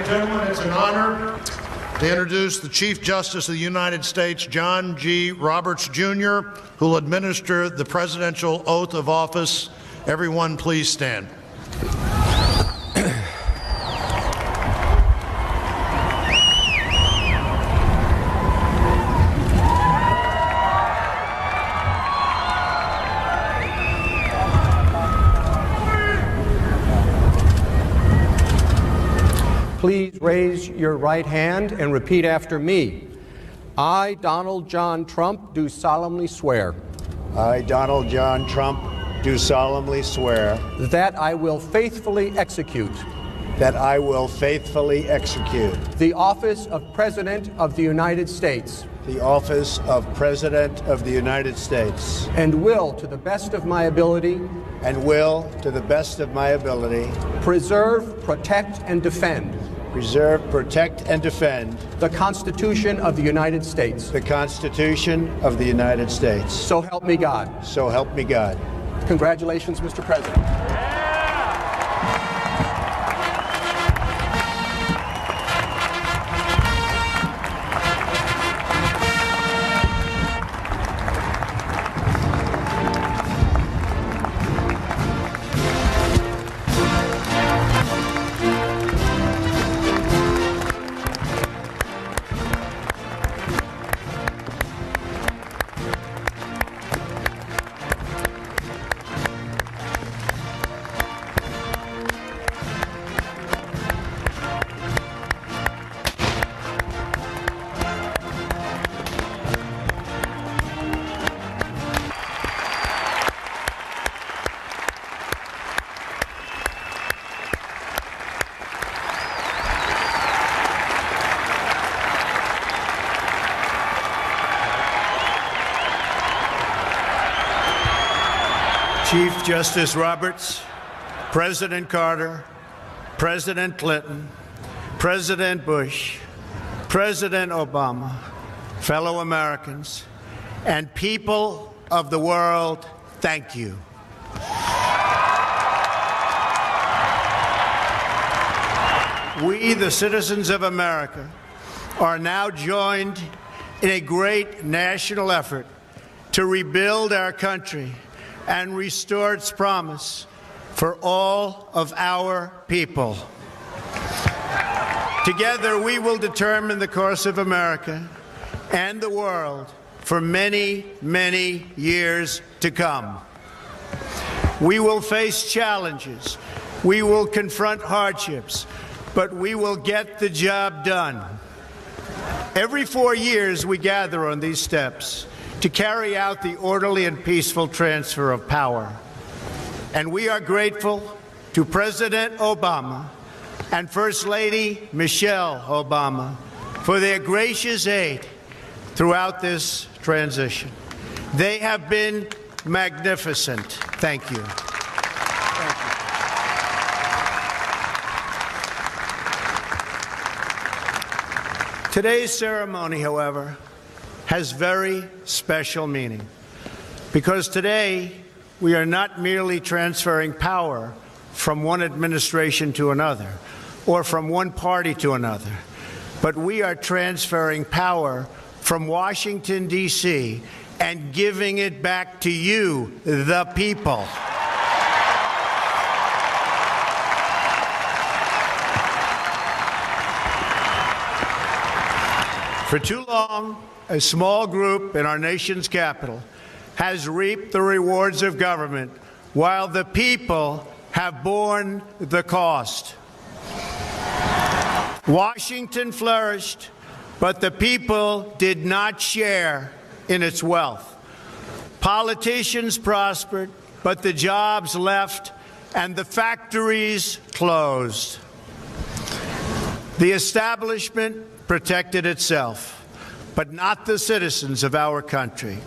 and gentlemen, it's an honor to introduce the Chief Justice of the United States, John G. Roberts, Jr., who will administer the presidential oath of office. Everyone, please stand. Please raise your right hand and repeat after me. I, Donald John Trump, do solemnly swear. I, Donald John Trump, do solemnly swear that I will faithfully execute that I will faithfully execute the office of President of the United States the office of President of the United States and will, to the best of my ability, preserve, protect, and defend the Constitution of the United States. The Constitution of the United States. So help me God. So help me God. Congratulations, Mr. President. Chief Justice Roberts, President Carter, President Clinton, President Bush, President Obama, fellow Americans, and people of the world, thank you. We, the citizens of America, are now joined in a great national effort to rebuild our country and restore its promise for all of our people. Together, we will determine the course of America and the world for many, many years to come. We will face challenges. We will confront hardships, but we will get the job done. Every 4 years, we gather on these steps to carry out the orderly and peaceful transfer of power. And we are grateful to President Obama and First Lady Michelle Obama for their gracious aid throughout this transition. They have been magnificent. Thank you. Today's ceremony, however, has very special meaning, because today we are not merely transferring power from one administration to another or from one party to another, but we are transferring power from Washington, D.C. and giving it back to you, the people. For too long, a small group in our nation's capital has reaped the rewards of government while the people have borne the cost. Washington flourished, but the people did not share in its wealth. Politicians prospered, but the jobs left and the factories closed. The establishment protected itself, but not the citizens of our country.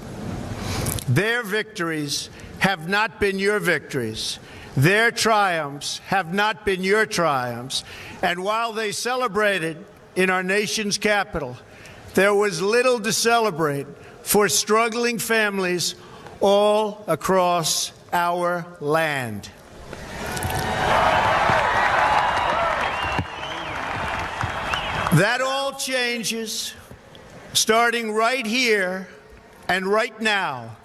Their victories have not been your victories. Their triumphs have not been your triumphs. And while they celebrated in our nation's capital, there was little to celebrate for struggling families all across our land. That all changes starting right here and right now,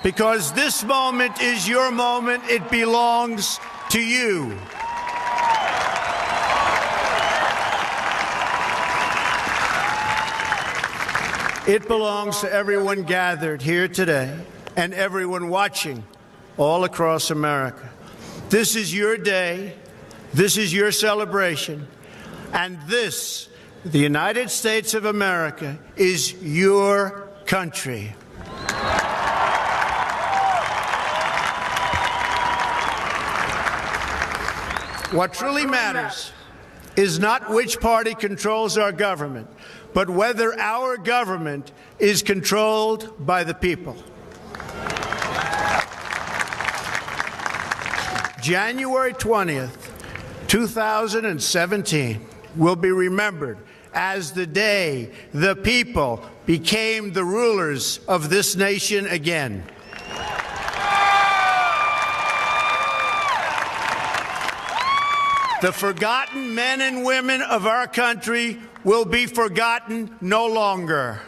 because this moment is your moment. It belongs to you. It belongs to everyone gathered here today and everyone watching all across America. This is your day. This is your celebration. And this, the United States of America, is your country. What truly matters is not which party controls our government, but whether our government is controlled by the people. January 20th, 2017 will be remembered as the day the people became the rulers of this nation again. The forgotten men and women of our country will be forgotten no longer.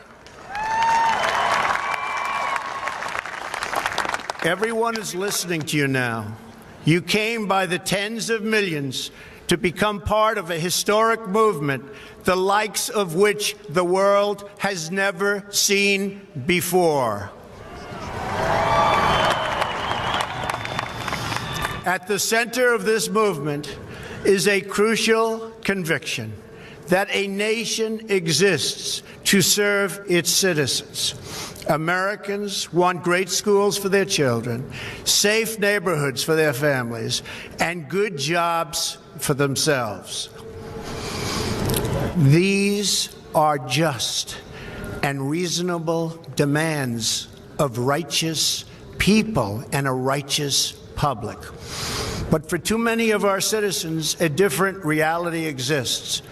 Everyone is listening to you now. You came by the tens of millions to become part of a historic movement, the likes of which the world has never seen before. At the center of this movement is a crucial conviction that a nation exists to serve its citizens. Americans want great schools for their children, safe neighborhoods for their families, and good jobs for themselves. These are just and reasonable demands of righteous people and a righteous public. But for too many of our citizens, a different reality exists.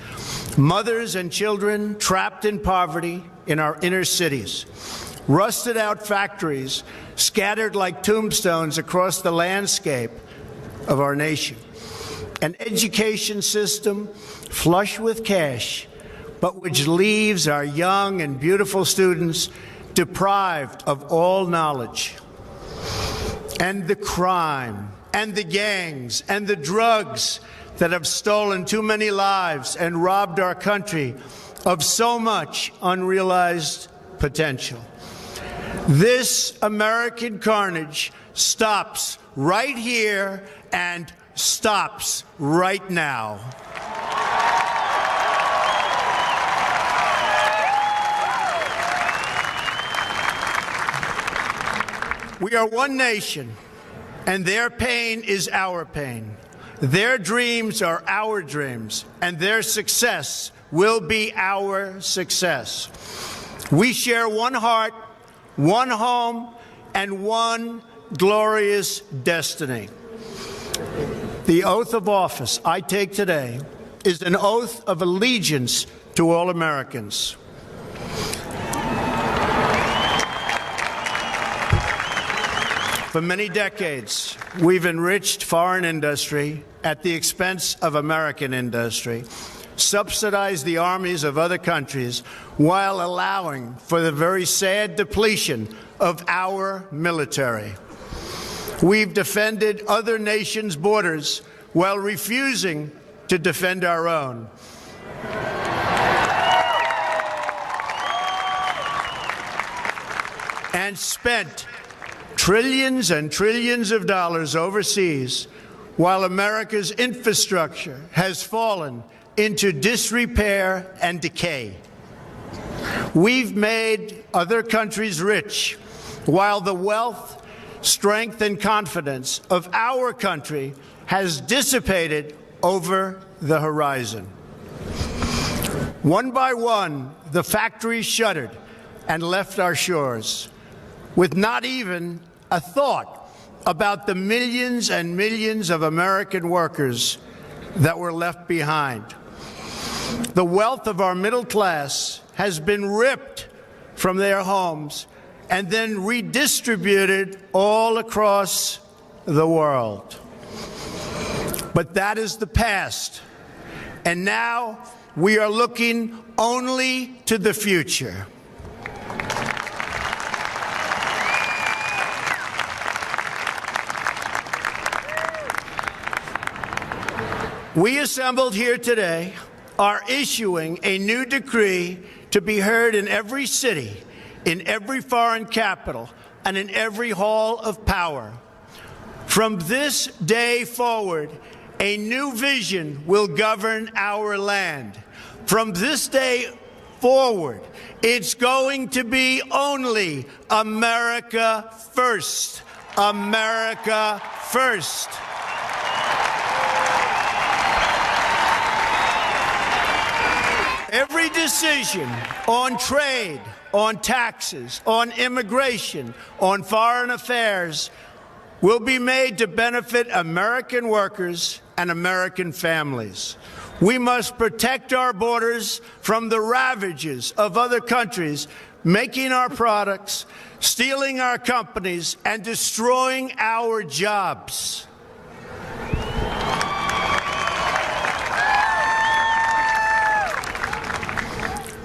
Mothers and children trapped in poverty in our inner cities, rusted out factories scattered like tombstones across the landscape of our nation, an education system flush with cash, but which leaves our young and beautiful students deprived of all knowledge, and the crime and the gangs and the drugs that have stolen too many lives and robbed our country of so much unrealized potential. This American carnage stops right here and stops right now. We are one nation, and their pain is our pain. Their dreams are our dreams, and their success will be our success. We share one heart, one home, and one glorious destiny. The oath of office I take today is an oath of allegiance to all Americans. For many decades, we've enriched foreign industry at the expense of American industry, subsidized the armies of other countries while allowing for the very sad depletion of our military. We've defended other nations' borders while refusing to defend our own. And spent trillions and trillions of dollars overseas while America's infrastructure has fallen into disrepair and decay. We've made other countries rich while the wealth, strength, and confidence of our country has dissipated over the horizon. One by one, the factories shuttered and left our shores, with not even a thought about the millions and millions of American workers that were left behind. The wealth of our middle class has been ripped from their homes and then redistributed all across the world. But that is the past. And now we are looking only to the future. We assembled here today are issuing a new decree to be heard in every city, in every foreign capital, and in every hall of power. From this day forward, a new vision will govern our land. From this day forward, it's going to be only America first. America first. Every decision on trade, on taxes, on immigration, on foreign affairs will be made to benefit American workers and American families. We must protect our borders from the ravages of other countries making our products, stealing our companies, and destroying our jobs.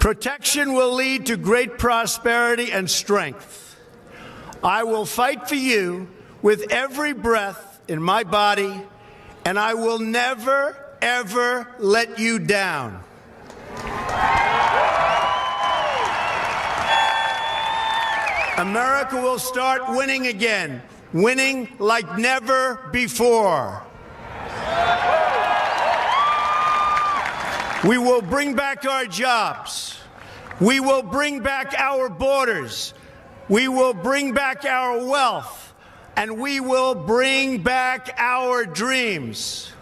Protection will lead to great prosperity and strength. I will fight for you with every breath in my body, and I will never, ever let you down. America will start winning again, winning like never before. We will bring back our jobs. We will bring back our borders. We will bring back our wealth. And we will bring back our dreams.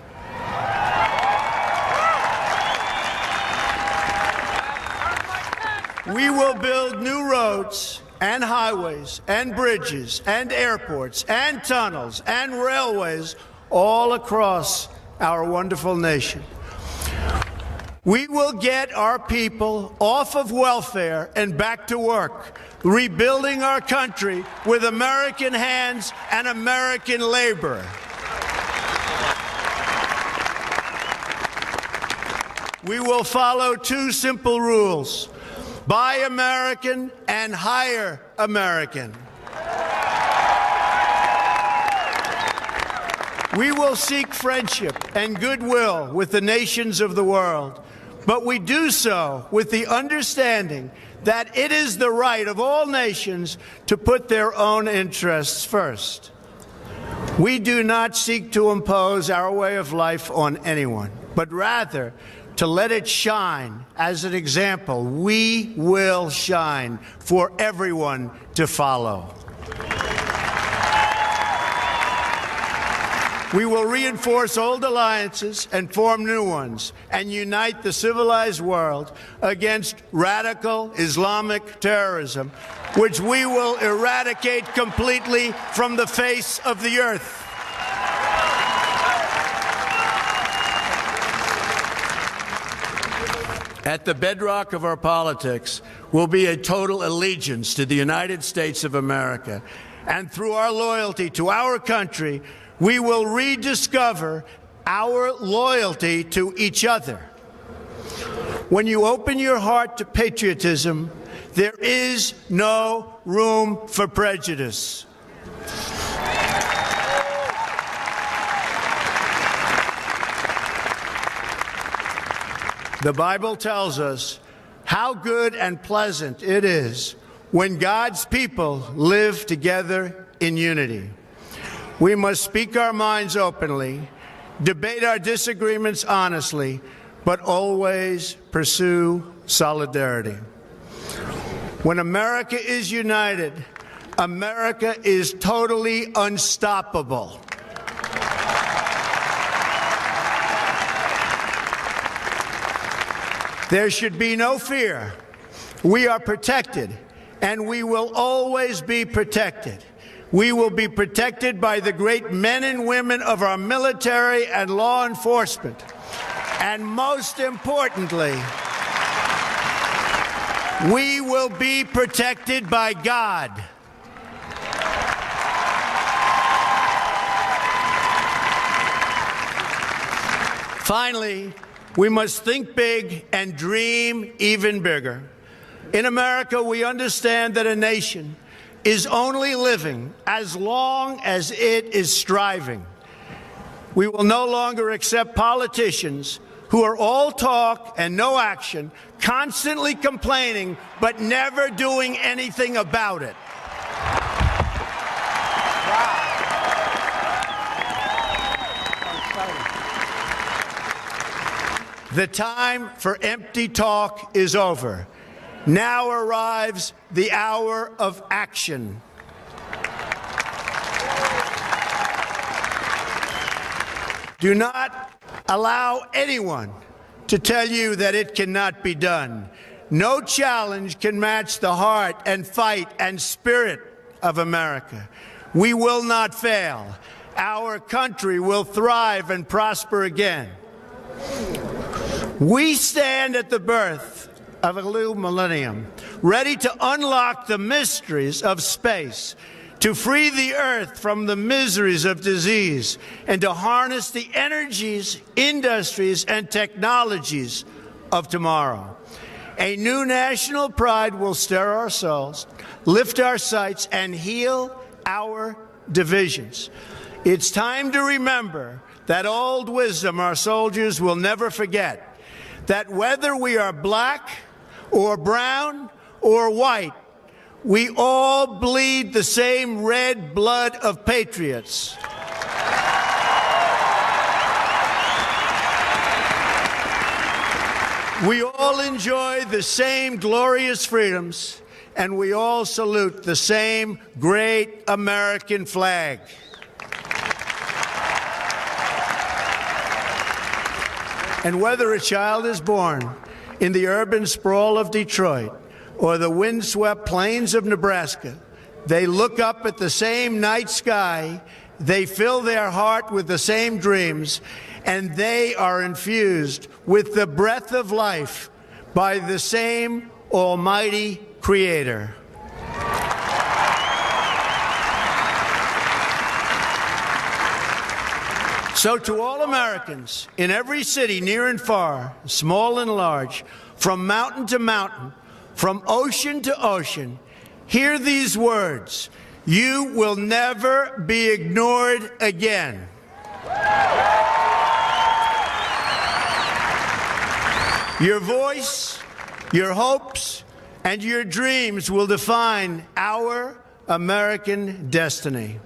We will build new roads and highways and bridges and airports and tunnels and railways all across our wonderful nation. We will get our people off of welfare and back to work, rebuilding our country with American hands and American labor. We will follow two simple rules: buy American and hire American. We will seek friendship and goodwill with the nations of the world, but we do so with the understanding that it is the right of all nations to put their own interests first. We do not seek to impose our way of life on anyone, but rather to let it shine as an example. We will shine for everyone to follow. We will reinforce old alliances and form new ones and unite the civilized world against radical Islamic terrorism, which we will eradicate completely from the face of the earth. At the bedrock of our politics will be a total allegiance to the United States of America. And through our loyalty to our country, we will rediscover our loyalty to each other. When you open your heart to patriotism, there is no room for prejudice. The Bible tells us how good and pleasant it is when God's people live together in unity. We must speak our minds openly, debate our disagreements honestly, but always pursue solidarity. When America is united, America is totally unstoppable. There should be no fear. We are protected, and we will always be protected. We will be protected by the great men and women of our military and law enforcement. And most importantly, we will be protected by God. Finally, We must think big and dream even bigger. In America, we understand that a nation is only living as long as it is striving. We will no longer accept politicians who are all talk and no action, constantly complaining but never doing anything about it. The time for empty talk is over. Now arrives the hour of action. Do not allow anyone to tell you that it cannot be done. No challenge can match the heart and fight and spirit of America. We will not fail. Our country will thrive and prosper again. We stand at the birth of a new millennium, ready to unlock the mysteries of space, to free the earth from the miseries of disease, and to harness the energies, industries, and technologies of tomorrow. A new national pride will stir our souls, lift our sights, and heal our divisions. It's time to remember that old wisdom our soldiers will never forget, that whether we are black or brown or white, we all bleed the same red blood of patriots. We all enjoy the same glorious freedoms, and we all salute the same great American flag. And whether a child is born in the urban sprawl of Detroit or the windswept plains of Nebraska, they look up at the same night sky, they fill their heart with the same dreams, and they are infused with the breath of life by the same almighty Creator. So to all Americans in every city, near and far, small and large, from mountain to mountain, from ocean to ocean, hear these words: you will never be ignored again. Your voice, your hopes, and your dreams will define our American destiny.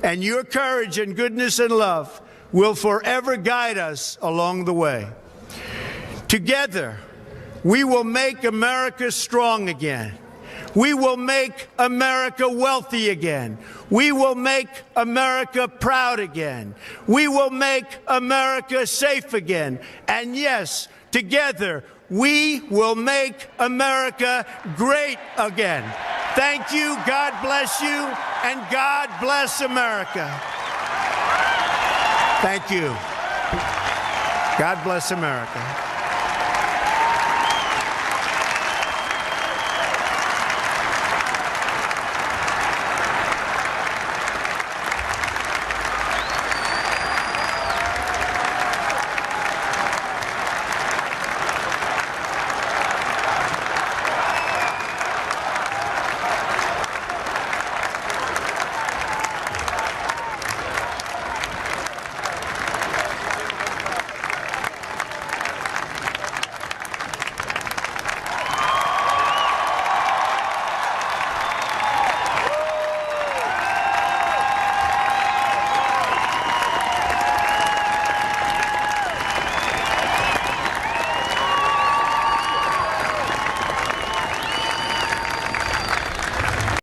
And your courage and goodness and love will forever guide us along the way. Together, we will make America strong again. We will make America wealthy again. We will make America proud again. We will make America safe again. And yes, together, we will make America great again. Thank you, God bless you, and God bless America. Thank you. God bless America.